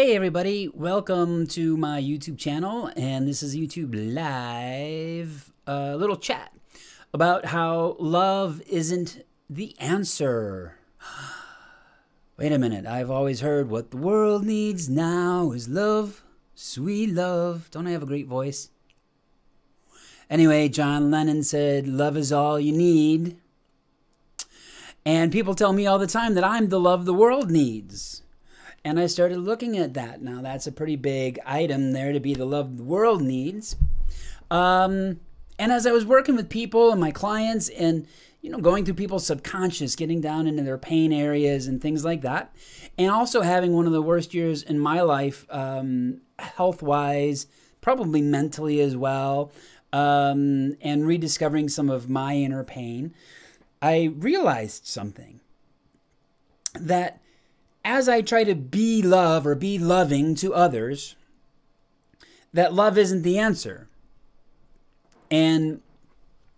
Hey everybody, welcome to my YouTube channel, and this is YouTube Live, a little chat about how love isn't the answer. Wait a minute, I've always heard what the world needs now is love, sweet love. Don't I have a great voice? Anyway, John Lennon said, love is all you need. And people tell me all the time that I'm the love the world needs. And I started looking at that. Now, that's a pretty big item there to be the love the world needs. And as I was working with people and my clients and, going through people's subconscious, getting down into their pain areas and things like that, and also having one of the worst years in my life, health-wise, probably mentally as well, and rediscovering some of my inner pain, I realized something. That as I try to be love or be loving to others, that love isn't the answer. And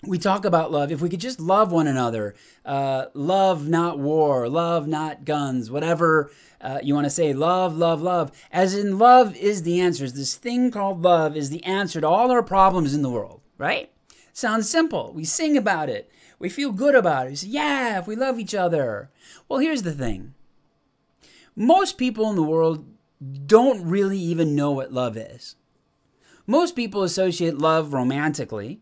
we talk about love. If we could just love one another, love, not war, love, not guns, whatever you want to say, love, love, love. As in, love is the answer. This thing called love is the answer to all our problems in the world, right? Sounds simple. We sing about it. We feel good about it. We say, yeah, if we love each other. Well, here's the thing. Most people in the world don't really even know what love is. Most people associate love romantically.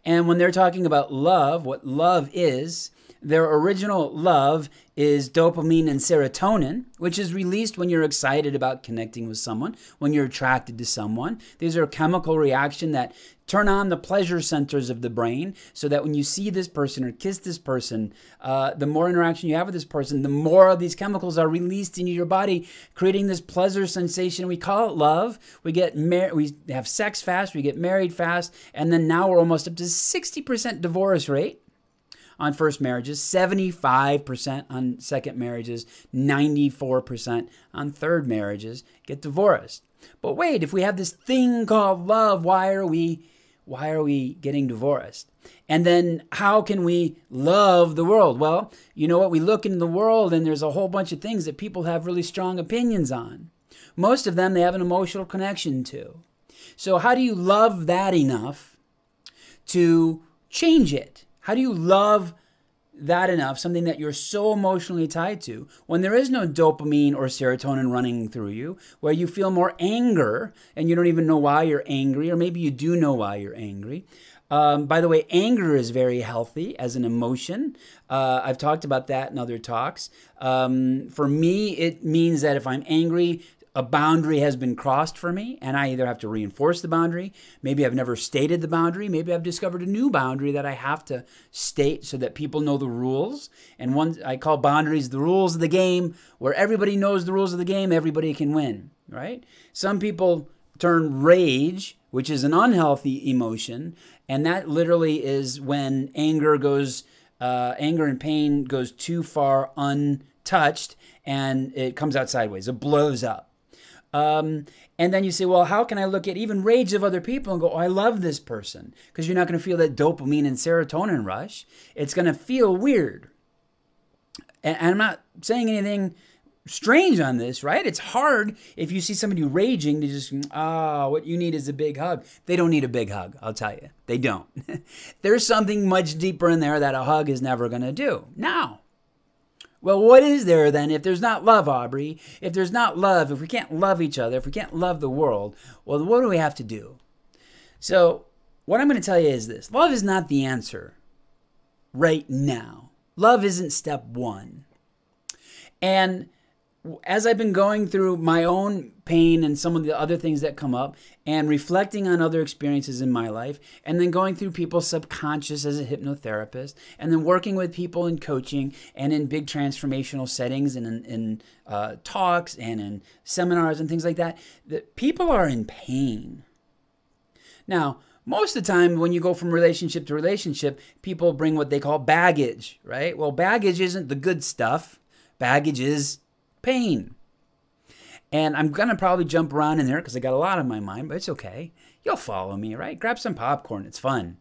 And when they're talking about love, what love is, their original love is dopamine and serotonin, which is released when you're excited about connecting with someone, when you're attracted to someone. These are a chemical reaction that turn on the pleasure centers of the brain so that when you see this person or kiss this person, the more interaction you have with this person, the more of these chemicals are released into your body, creating this pleasure sensation. We call it love. We have sex fast, we get married fast, and then now we're almost up to 60% divorce rate on first marriages, 75% on second marriages, 94% on third marriages get divorced. But wait, if we have this thing called love, why are we getting divorced? And then how can we love the world? Well, you know what? We look in the world and there's a whole bunch of things that people have really strong opinions on. Most of them they have an emotional connection to. So how do you love that enough to change it? How do you love that enough, something that you're so emotionally tied to, when there is no dopamine or serotonin running through you, where you feel more anger and you don't even know why you're angry, or maybe you do know why you're angry. By the way, anger is very healthy as an emotion. I've talked about that in other talks. For me, it means that if I'm angry, a boundary has been crossed for me, and I either have to reinforce the boundary, maybe I've never stated the boundary, maybe I've discovered a new boundary that I have to state so that people know the rules. And I call boundaries the rules of the game, where everybody knows the rules of the game, everybody can win, right? Some people turn rage, which is an unhealthy emotion, and that literally is when anger and pain goes too far untouched, and it comes out sideways, it blows up. And then you say, well, how can I look at even rage of other people and go, oh, I love this person? Because you're not going to feel that dopamine and serotonin rush. It's going to feel weird. And I'm not saying anything strange on this, right? It's hard if you see somebody raging to just, what you need is a big hug. They don't need a big hug, I'll tell you. They don't. There's something much deeper in there that a hug is never going to do. Now, well, what is there then if there's not love, Aubrey? If there's not love, if we can't love each other, if we can't love the world, well, what do we have to do? So what I'm going to tell you is this. Love is not the answer right now. Love isn't step one. And as I've been going through my own pain and some of the other things that come up and reflecting on other experiences in my life and then going through people's subconscious as a hypnotherapist and then working with people in coaching and in big transformational settings and in talks and in seminars and things like that, that people are in pain. Now, most of the time when you go from relationship to relationship, people bring what they call baggage, right? Well, baggage isn't the good stuff. Baggage is pain. And I'm going to probably jump around in there because I got a lot on my mind, but it's okay. You'll follow me, right? Grab some popcorn. It's fun.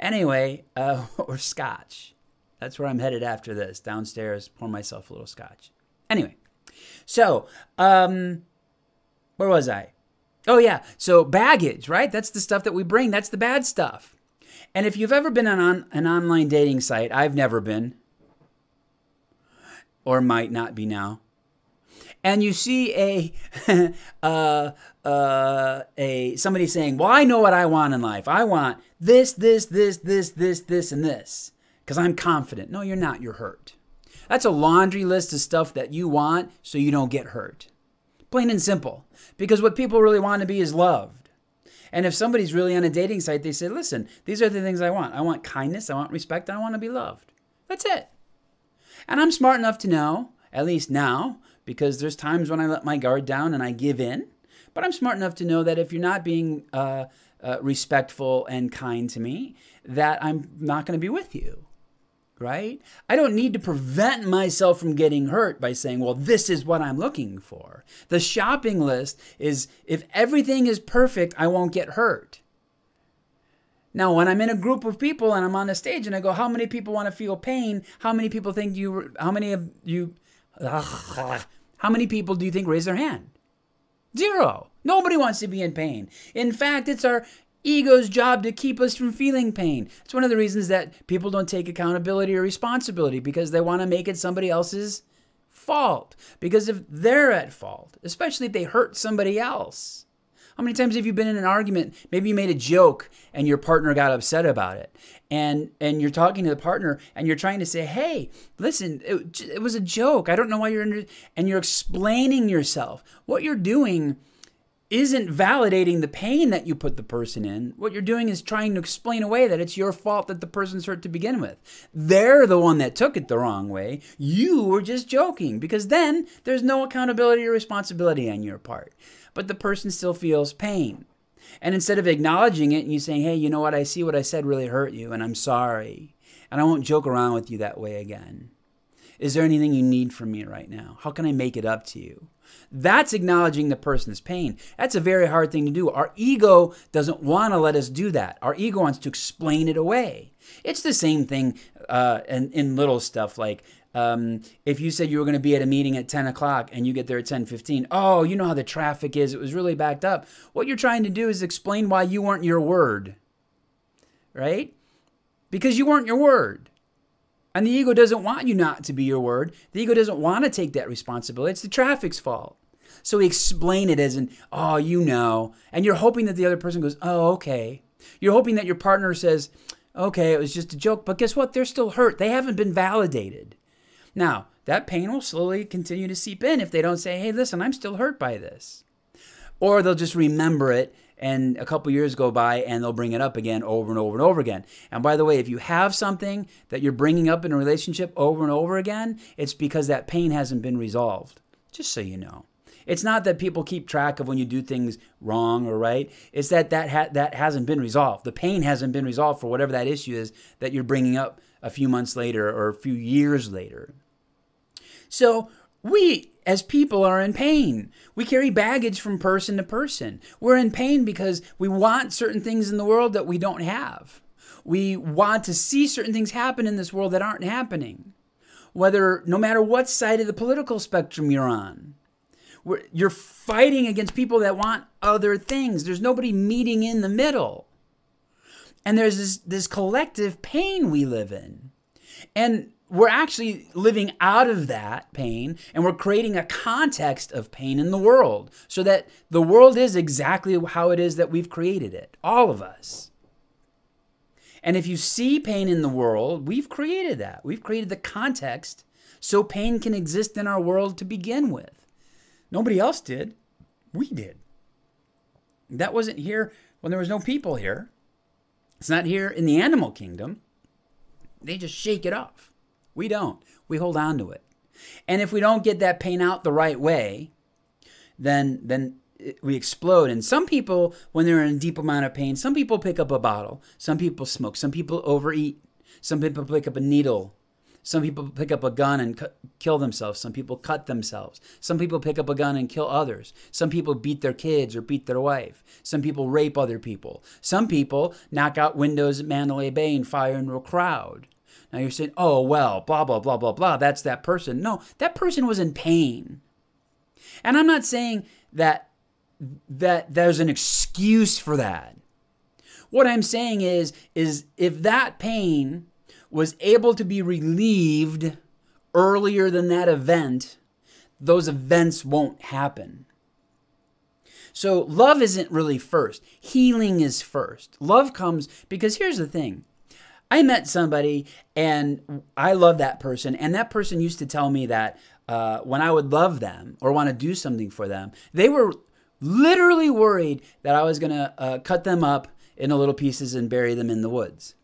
Anyway, or scotch. That's where I'm headed after this. Downstairs, pour myself a little scotch. Anyway, so Where was I? Oh, yeah. So baggage, right? That's the stuff that we bring. That's the bad stuff. And if you've ever been on an online dating site, I've never been, or might not be now, and you see somebody saying, well, I know what I want in life. I want this, and this, because I'm confident. No, you're not. You're hurt. That's a laundry list of stuff that you want so you don't get hurt. Plain and simple. Because what people really want to be is loved. And if somebody's really on a dating site, they say, listen, these are the things I want. I want kindness, I want respect, I want to be loved. That's it. And I'm smart enough to know, at least now, because there's times when I let my guard down and I give in, but I'm smart enough to know that if you're not being respectful and kind to me, that I'm not going to be with you. Right? I don't need to prevent myself from getting hurt by saying, well, this is what I'm looking for. The shopping list is, if everything is perfect, I won't get hurt. Now, when I'm in a group of people and I'm on a stage and I go, how many people want to feel pain? How many people think how many people do you think raise their hand? 0. Nobody wants to be in pain. In fact, it's our ego's job to keep us from feeling pain. It's one of the reasons that people don't take accountability or responsibility, because they want to make it somebody else's fault. Because if they're at fault, especially if they hurt somebody else. How many times have you been in an argument? Maybe you made a joke and your partner got upset about it. And you're talking to the partner and you're trying to say, hey, listen, it was a joke. I don't know why and you're explaining yourself. What you're doing isn't validating the pain that you put the person in. What you're doing is trying to explain away that it's your fault that the person's hurt to begin with. They're the one that took it the wrong way. You were just joking, because then there's no accountability or responsibility on your part. But the person still feels pain. And instead of acknowledging it and you saying, hey, you know what, I see what I said really hurt you and I'm sorry. And I won't joke around with you that way again. Is there anything you need from me right now? How can I make it up to you? That's acknowledging the person's pain. That's a very hard thing to do. Our ego doesn't want to let us do that. Our ego wants to explain it away. It's the same thing in little stuff like if you said you were going to be at a meeting at 10 o'clock and you get there at 10:15. Oh, you know how the traffic is. It was really backed up. What you're trying to do is explain why you weren't your word, right? Because you weren't your word. And the ego doesn't want you not to be your word. The ego doesn't want to take that responsibility. It's the traffic's fault. So we explain it as an, oh, you know. And you're hoping that the other person goes, oh, okay. You're hoping that your partner says, okay, it was just a joke. But guess what? They're still hurt. They haven't been validated. Now, that pain will slowly continue to seep in if they don't say, hey, listen, I'm still hurt by this. Or they'll just remember it, and a couple years go by and they'll bring it up again over and over and over again. And by the way, if you have something that you're bringing up in a relationship over and over again, it's because that pain hasn't been resolved. Just so you know. It's not that people keep track of when you do things wrong or right. It's that hasn't been resolved. The pain hasn't been resolved for whatever that issue is that you're bringing up a few months later or a few years later. So we, as people, are in pain. We carry baggage from person to person. We're in pain because we want certain things in the world that we don't have. We want to see certain things happen in this world that aren't happening. No matter what side of the political spectrum you're on. You're fighting against people that want other things. There's nobody meeting in the middle. And there's this collective pain we live in. And we're actually living out of that pain, and we're creating a context of pain in the world so that the world is exactly how it is that we've created it, all of us. And if you see pain in the world, we've created that. We've created the context so pain can exist in our world to begin with. Nobody else did. We did. That wasn't here when there was no people here. It's not here in the animal kingdom. They just shake it off. We don't. We hold on to it. And if we don't get that pain out the right way, then we explode. And some people, when they're in a deep amount of pain, some people pick up a bottle. Some people smoke. Some people overeat. Some people pick up a needle. Some people pick up a gun and kill themselves. Some people cut themselves. Some people pick up a gun and kill others. Some people beat their kids or beat their wife. Some people rape other people. Some people knock out windows at Mandalay Bay and fire into a crowd. Now you're saying, oh, well, blah, blah, blah, blah, blah. That's that person. No, that person was in pain. And I'm not saying that that there's an excuse for that. What I'm saying is if that pain was able to be relieved earlier than that event, those events won't happen. So love isn't really first. Healing is first. Love comes because here's the thing. I met somebody and I love that person, and that person used to tell me that when I would love them or want to do something for them, they were literally worried that I was going to cut them up into little pieces and bury them in the woods.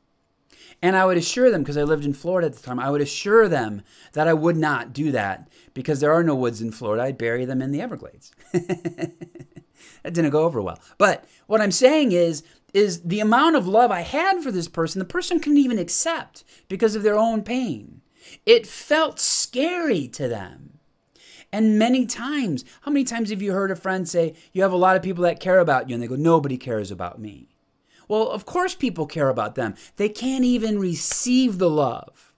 And I would assure them, because I lived in Florida at the time, I would assure them that I would not do that because there are no woods in Florida. I'd bury them in the Everglades. That didn't go over well. But what I'm saying is the amount of love I had for this person, the person couldn't even accept because of their own pain. It felt scary to them. And many times, how many times have you heard a friend say, you have a lot of people that care about you, and they go, nobody cares about me. Well, of course people care about them. They can't even receive the love.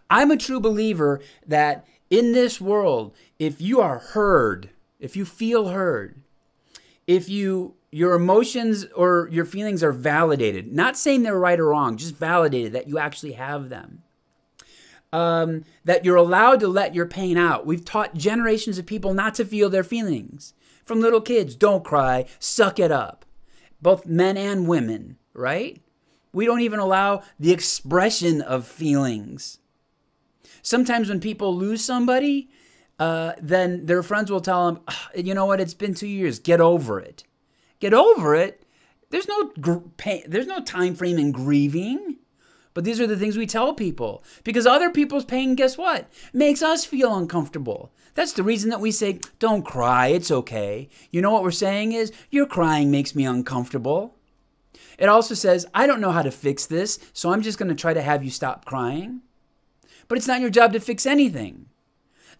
I'm a true believer that in this world, if you are heard, if you feel heard, if your emotions or your feelings are validated, not saying they're right or wrong, just validated that you actually have them, that you're allowed to let your pain out. We've taught generations of people not to feel their feelings. From little kids, don't cry, suck it up. Both men and women, right? We don't even allow the expression of feelings. Sometimes when people lose somebody, then their friends will tell them, you know what, it's been 2 years, get over it. Get over it? There's no time frame in grieving. But these are the things we tell people. Because other people's pain, guess what? Makes us feel uncomfortable. That's the reason that we say, don't cry, it's okay. You know what we're saying is, your crying makes me uncomfortable. It also says, I don't know how to fix this, so I'm just going to try to have you stop crying. But it's not your job to fix anything.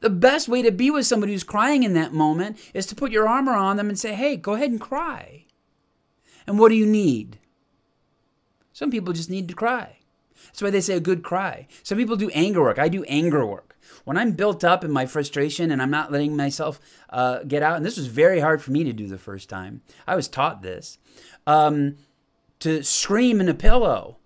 The best way to be with somebody who's crying in that moment is to put your arm around them and say, hey, go ahead and cry. And what do you need? Some people just need to cry. That's why they say a good cry. Some people do anger work. I do anger work. When I'm built up in my frustration and I'm not letting myself get out, and this was very hard for me to do the first time. I was taught this, to scream in a pillow.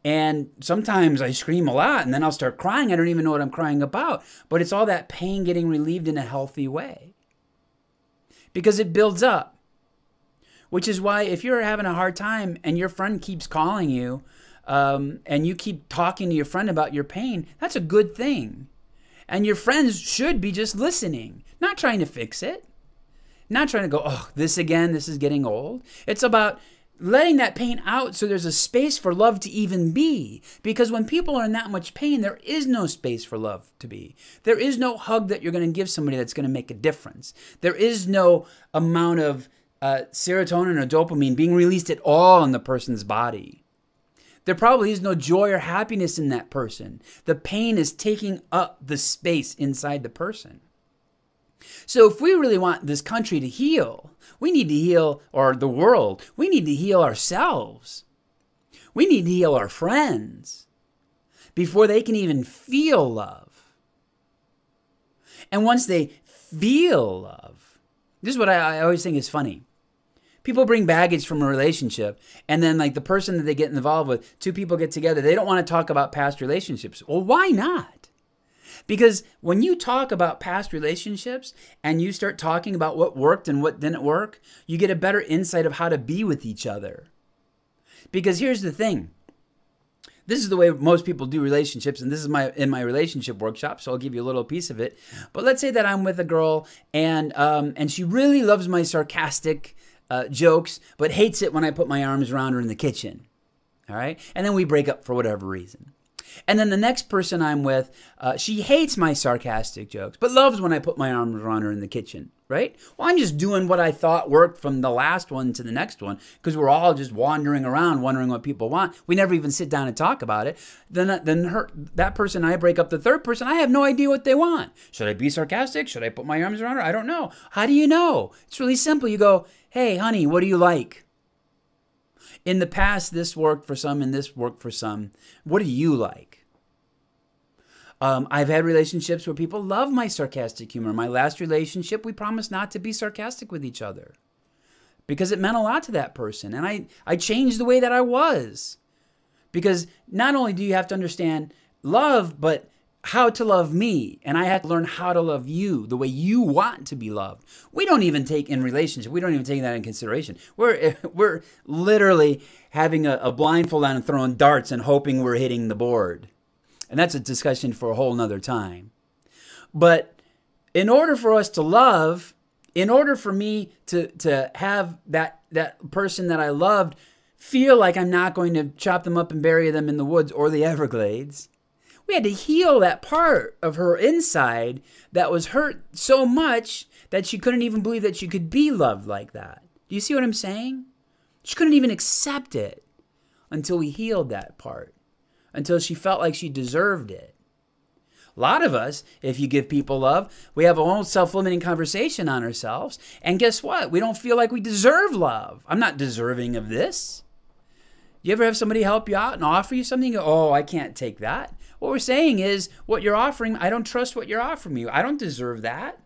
And sometimes I scream a lot and then I'll start crying. I don't even know what I'm crying about. But it's all that pain getting relieved in a healthy way. Because it builds up. Which is why if you're having a hard time and your friend keeps calling you, and you keep talking to your friend about your pain, that's a good thing. And your friends should be just listening, not trying to fix it. Not trying to go, oh, this again, this is getting old. It's about letting that pain out so there's a space for love to even be. Because when people are in that much pain, there is no space for love to be. There is no hug that you're going to give somebody that's going to make a difference. There is no amount of serotonin or dopamine being released at all in the person's body. There probably is no joy or happiness in that person. The pain is taking up the space inside the person. So if we really want this country to heal, we need to heal, or the world, we need to heal ourselves. We need to heal our friends before they can even feel love. And once they feel love, this is what I always think is funny. People bring baggage from a relationship, and then like the person that they get involved with, two people get together, they don't want to talk about past relationships. Well, why not? Because when you talk about past relationships and you start talking about what worked and what didn't work, you get a better insight of how to be with each other. Because here's the thing. This is the way most people do relationships, and this is in my relationship workshop, so I'll give you a little piece of it. But let's say that I'm with a girl, and she really loves my sarcastic jokes, but hates it when I put my arms around her in the kitchen. All right? And then we break up for whatever reason. And then the next person I'm with, she hates my sarcastic jokes, but loves when I put my arms around her in the kitchen, right? Well, I'm just doing what I thought worked from the last one to the next one because we're all just wandering around wondering what people want. We never even sit down and talk about it. Then that person, I break up the third person, I have no idea what they want. Should I be sarcastic? Should I put my arms around her? I don't know. How do you know? It's really simple. You go, hey, honey, what do you like? In the past, this worked for some and this worked for some. What do you like? I've had relationships where people love my sarcastic humor. My last relationship, we promised not to be sarcastic with each other because it meant a lot to that person. And I changed the way that I was, because not only do you have to understand love, but how to love me. And I had to learn how to love you the way you want to be loved. We don't even take in relationship. We don't even take that in consideration. We're literally having a blindfold on and throwing darts and hoping we're hitting the board. And that's a discussion for a whole nother time. But in order for us to love, in order for me to have that person that I loved feel like I'm not going to chop them up and bury them in the woods or the Everglades, we had to heal that part of her inside that was hurt so much that she couldn't even believe that she could be loved like that. Do you see what I'm saying? She couldn't even accept it until we healed that part, until she felt like she deserved it. A lot of us, if you give people love, we have our own self-limiting conversation on ourselves. And guess what? We don't feel like we deserve love. I'm not deserving of this. You ever have somebody help you out and offer you something? You go, oh, I can't take that. What we're saying is, what you're offering, I don't trust what you're offering me. I don't deserve that.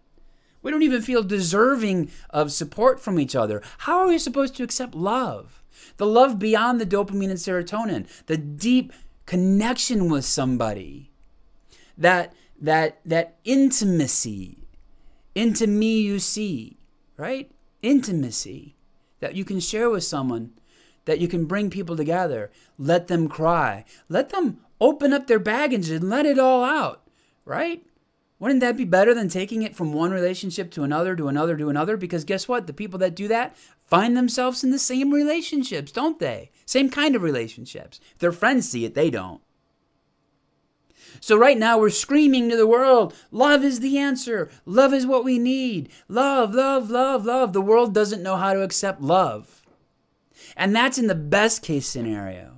We don't even feel deserving of support from each other. How are we supposed to accept love? The love beyond the dopamine and serotonin, the deep connection with somebody, that intimacy, into me you see, right? Intimacy that you can share with someone, that you can bring people together. Let them cry. Let them open up their baggage and let it all out, right? Wouldn't that be better than taking it from one relationship to another, to another, to another? Because guess what? The people that do that find themselves in the same relationships, don't they? Same kind of relationships. If their friends see it, they don't. So right now we're screaming to the world, love is the answer. Love is what we need. Love, love, love, love. The world doesn't know how to accept love. And that's in the best case scenario.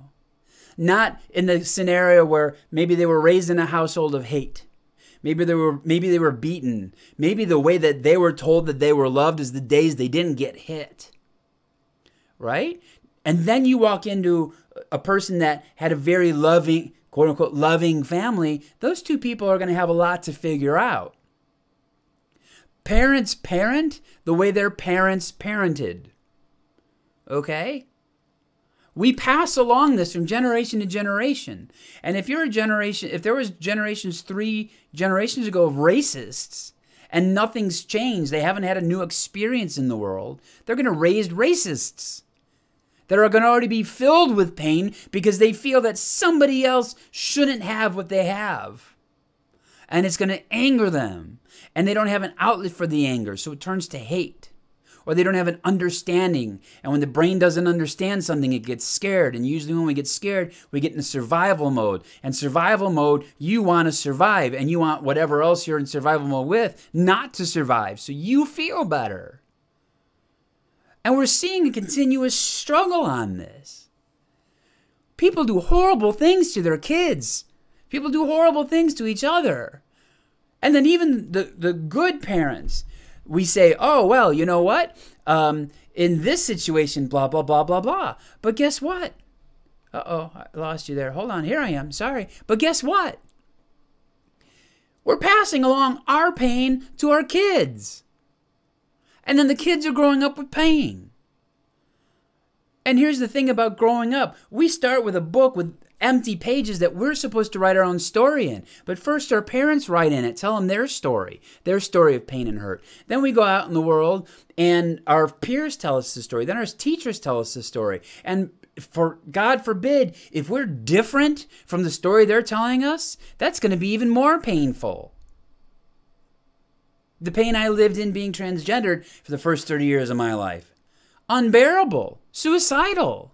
Not in the scenario where maybe they were raised in a household of hate. Maybe they were beaten. Maybe the way that they were told that they were loved is the days they didn't get hit. Right? And then you walk into a person that had a very loving, quote unquote, loving family. Those two people are going to have a lot to figure out. Parents parent the way their parents parented. Okay? We pass along this from generation to generation. And if you're a generation, if there was generations 3 generations ago of racists and nothing's changed, they haven't had a new experience in the world, they're going to raise racists that are going to already be filled with pain because they feel that somebody else shouldn't have what they have. And it's going to anger them. And they don't have an outlet for the anger, so it turns to hate. Or they don't have an understanding. And when the brain doesn't understand something, it gets scared. And usually when we get scared, we get in survival mode. And survival mode, you want to survive. And you want whatever else you're in survival mode with not to survive. So you feel better. And we're seeing a continuous struggle on this. People do horrible things to their kids. People do horrible things to each other. And then even the good parents, we say, oh, well, you know what? In this situation, blah, blah, blah, blah, blah. But guess what? Uh-oh, I lost you there. Hold on, here I am. Sorry. But guess what? We're passing along our pain to our kids. And then the kids are growing up with pain. And here's the thing about growing up. We start with a book with empty pages that we're supposed to write our own story in. But first our parents write in it, tell them their story of pain and hurt. Then we go out in the world and our peers tell us the story. Then our teachers tell us the story. And for God forbid, if we're different from the story they're telling us, that's going to be even more painful. The pain I lived in being transgendered for the first 30 years of my life. Unbearable. Suicidal.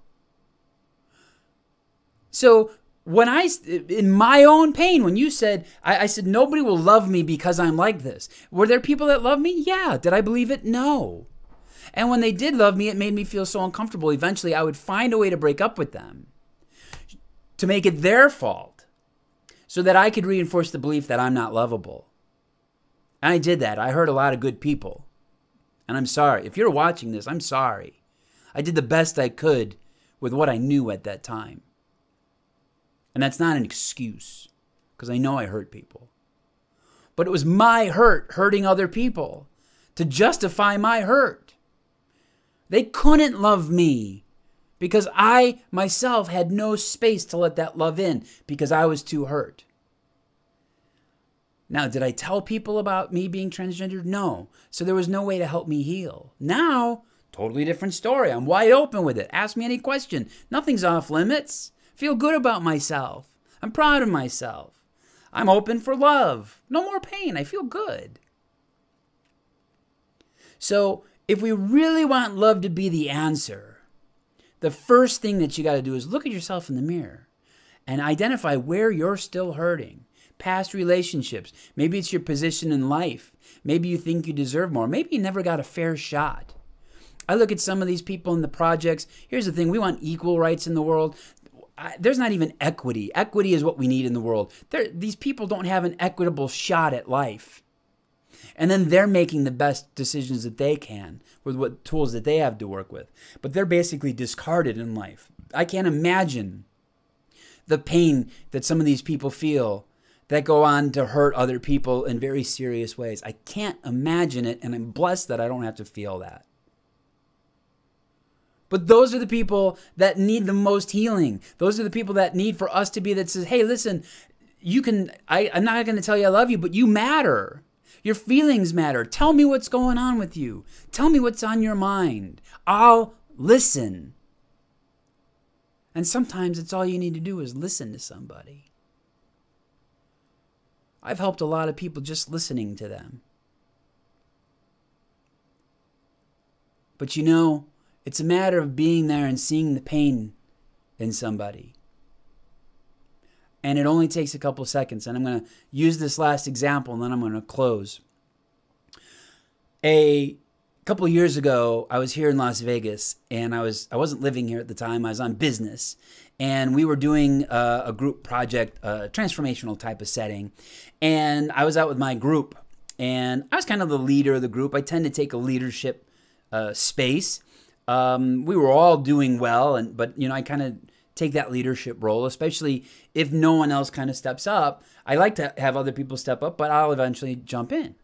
So when in my own pain, when you said, I said, nobody will love me because I'm like this. Were there people that loved me? Yeah. Did I believe it? No. And when they did love me, it made me feel so uncomfortable. Eventually, I would find a way to break up with them, to make it their fault, so that I could reinforce the belief that I'm not lovable. And I did that. I hurt a lot of good people. And I'm sorry. If you're watching this, I'm sorry. I did the best I could with what I knew at that time. And that's not an excuse, because I know I hurt people. But it was my hurt hurting other people to justify my hurt. They couldn't love me because I myself had no space to let that love in because I was too hurt. Now, did I tell people about me being transgendered? No. So there was no way to help me heal. Now, totally different story. I'm wide open with it. Ask me any question. Nothing's off limits. Feel good about myself. I'm proud of myself. I'm open for love. No more pain. I feel good. So if we really want love to be the answer, the first thing that you got to do is look at yourself in the mirror and identify where you're still hurting. Past relationships. Maybe it's your position in life. Maybe you think you deserve more. Maybe you never got a fair shot. I look at some of these people in the projects. Here's the thing. We want equal rights in the world. There's not even equity. Equity is what we need in the world. These people don't have an equitable shot at life. And then they're making the best decisions that they can with what tools that they have to work with. But they're basically discarded in life. I can't imagine the pain that some of these people feel that go on to hurt other people in very serious ways. I can't imagine it, and I'm blessed that I don't have to feel that. But those are the people that need the most healing. Those are the people that need for us to be that says, hey, listen, I'm not going to tell you I love you, but you matter. Your feelings matter. Tell me what's going on with you. Tell me what's on your mind. I'll listen. And sometimes it's all you need to do is listen to somebody. I've helped a lot of people just listening to them. But you know, it's a matter of being there and seeing the pain in somebody. And it only takes a couple seconds. And I'm going to use this last example and then I'm going to close. A couple of years ago, I was here in Las Vegas and I wasn't living here at the time. I was on business. And we were doing a group project, a transformational type of setting. And I was out with my group. And I was kind of the leader of the group. I tend to take a leadership space. We were all doing well, but I kind of take that leadership role, especially if no one else kind of steps up. I like to have other people step up, but I'll eventually jump in.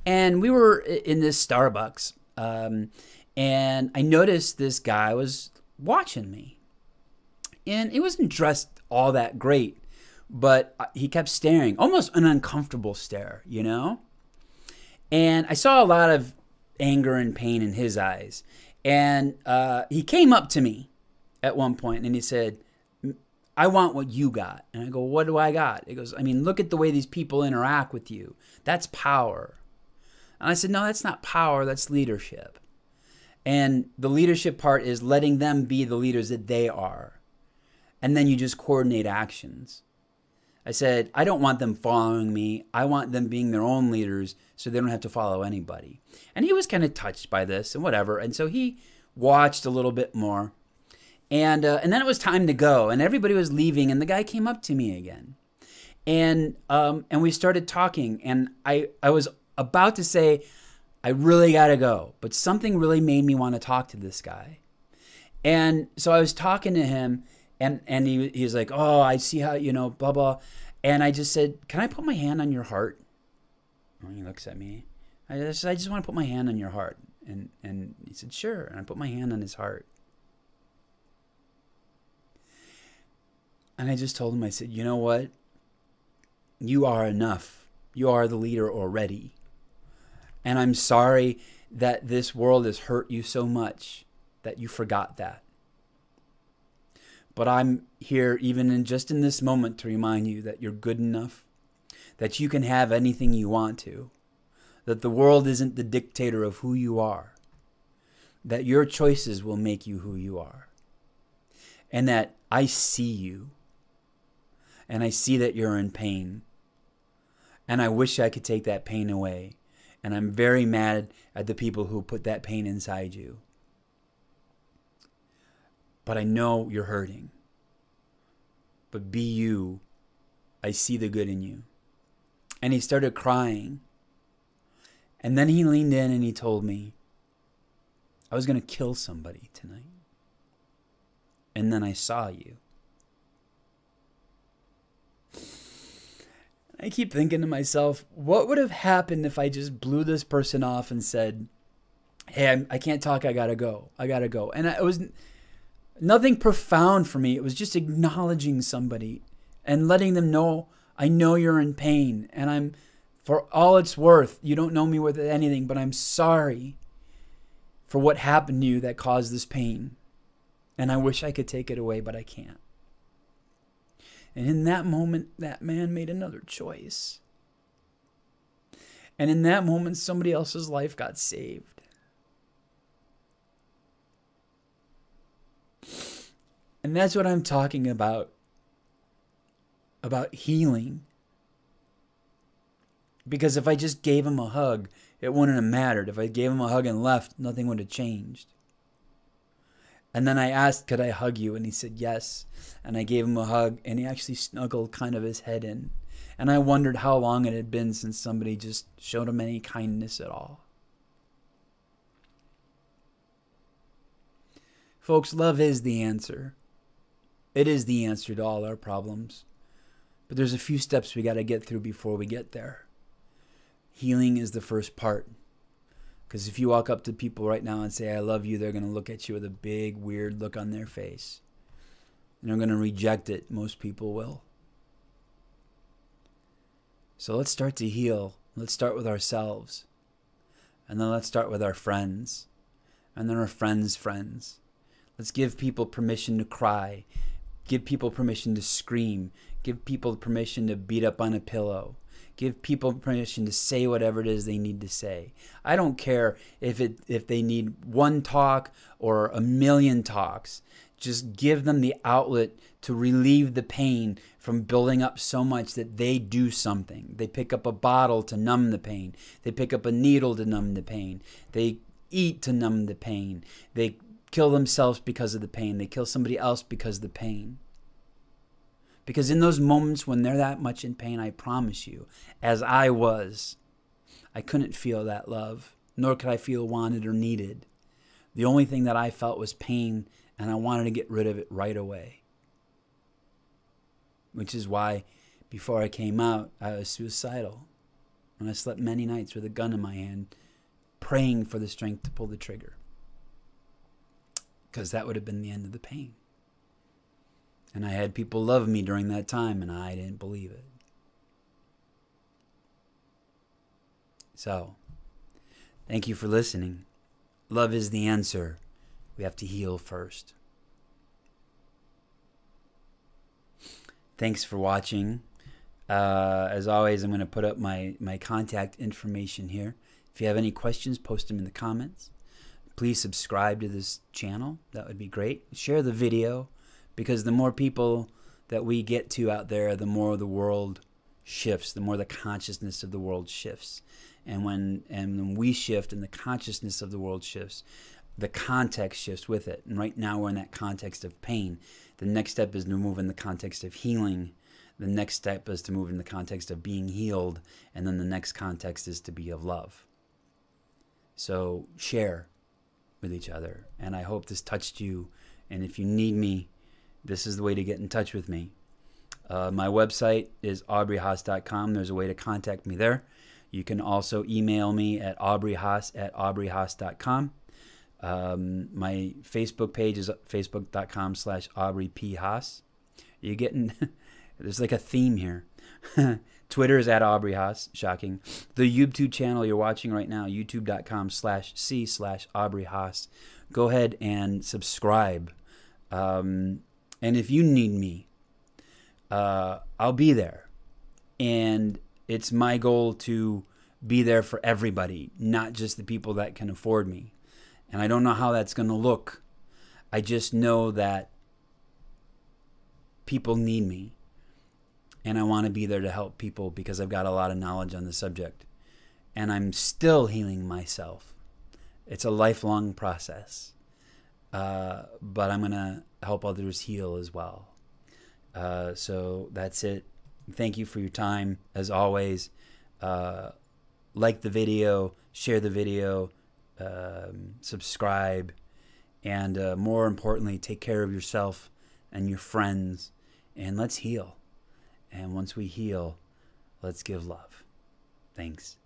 And we were in this Starbucks, and I noticed this guy was watching me. And he wasn't dressed all that great, but he kept staring, almost an uncomfortable stare, And I saw a lot of anger and pain in his eyes. And he came up to me at one point and he said, I want what you got. And I go, what do I got? He goes, look at the way these people interact with you. That's power. And I said, no, that's not power. That's leadership. And the leadership part is letting them be the leaders that they are. And then you just coordinate actions. I said, I don't want them following me. I want them being their own leaders so they don't have to follow anybody. And he was kind of touched by this and whatever. And so he watched a little bit more. And then it was time to go. And everybody was leaving. And the guy came up to me again. And we started talking. And I was about to say, I really got to go. But something really made me want to talk to this guy. And so I was talking to him. And he was like, oh, I see how, blah, blah. And I just said, can I put my hand on your heart? And he looks at me. I just want to put my hand on your heart. And he said, sure. And I put my hand on his heart. And I just told him, I said, you know what? You are enough. You are the leader already. And I'm sorry that this world has hurt you so much that you forgot that. But I'm here even just in this moment to remind you that you're good enough, that you can have anything you want to, that the world isn't the dictator of who you are, that your choices will make you who you are, and that I see you, and I see that you're in pain, and I wish I could take that pain away, and I'm very mad at the people who put that pain inside you. But I know you're hurting. But be you. I see the good in you. And he started crying. And then he leaned in and he told me, I was going to kill somebody tonight. And then I saw you. I keep thinking to myself, what would have happened if I just blew this person off and said, hey, I can't talk. I got to go. I got to go. And it was nothing profound for me. It was just acknowledging somebody and letting them know, I know you're in pain. And I'm, for all it's worth, you don't know me worth anything, but I'm sorry for what happened to you that caused this pain. And I wish I could take it away, but I can't. And in that moment, that man made another choice. And in that moment, somebody else's life got saved. And that's what I'm talking about healing. Because if I just gave him a hug, it wouldn't have mattered. If I gave him a hug and left, nothing would have changed. And then I asked, could I hug you? And he said yes. And I gave him a hug, and he actually snuggled kind of his head in. And I wondered how long it had been since somebody just showed him any kindness at all. Folks, love is the answer. It is the answer to all our problems. But there's a few steps we got to get through before we get there. Healing is the first part. Because if you walk up to people right now and say, I love you, they're going to look at you with a big, weird look on their face. And they're going to reject it. Most people will. So let's start to heal. Let's start with ourselves. And then let's start with our friends. And then our friends' friends. Let's give people permission to cry. Give people permission to scream. Give people permission to beat up on a pillow. Give people permission to say whatever it is they need to say. I don't care if they need one talk or a million talks. Just give them the outlet to relieve the pain from building up so much that they do something. They pick up a bottle to numb the pain. They pick up a needle to numb the pain. They eat to numb the pain. They kill themselves because of the pain. They kill somebody else because of the pain. Because in those moments when they're that much in pain, I promise you, as I was, I couldn't feel that love, nor could I feel wanted or needed. The only thing that I felt was pain, and I wanted to get rid of it right away. Which is why, before I came out, I was suicidal. And I slept many nights with a gun in my hand, praying for the strength to pull the trigger. Because that would have been the end of the pain. And I had people love me during that time, and I didn't believe it. So, thank you for listening. Love is the answer. We have to heal first. Thanks for watching. As always, I'm going to put up my contact information here. If you have any questions, post them in the comments. Please subscribe to this channel. That would be great. Share the video. Because the more people that we get to out there, the more the world shifts, the more the consciousness of the world shifts. And when we shift and the consciousness of the world shifts, the context shifts with it. And right now we're in that context of pain. The next step is to move in the context of healing. The next step is to move in the context of being healed. And then the next context is to be of love. So share with each other. And I hope this touched you. And if you need me, this is the way to get in touch with me. My website is aubreyhaase.com. There's a way to contact me there. You can also email me at aubreyhaase@aubreyhaase.com. My Facebook page is facebook.com/AubreyPHaase. You're getting, there's like a theme here. Twitter is at Aubrey Haase, shocking. The YouTube channel you're watching right now, youtube.com/c/Aubrey Haase. Go ahead and subscribe. And if you need me, I'll be there. And it's my goal to be there for everybody, not just the people that can afford me. And I don't know how that's going to look. I just know that people need me. And I want to be there to help people because I've got a lot of knowledge on the subject. And I'm still healing myself. It's a lifelong process. But I'm going to help others heal as well. So that's it. Thank you for your time. As always, like the video, share the video, subscribe, and more importantly, take care of yourself and your friends, and let's heal. And once we heal, Let's give love. Thanks.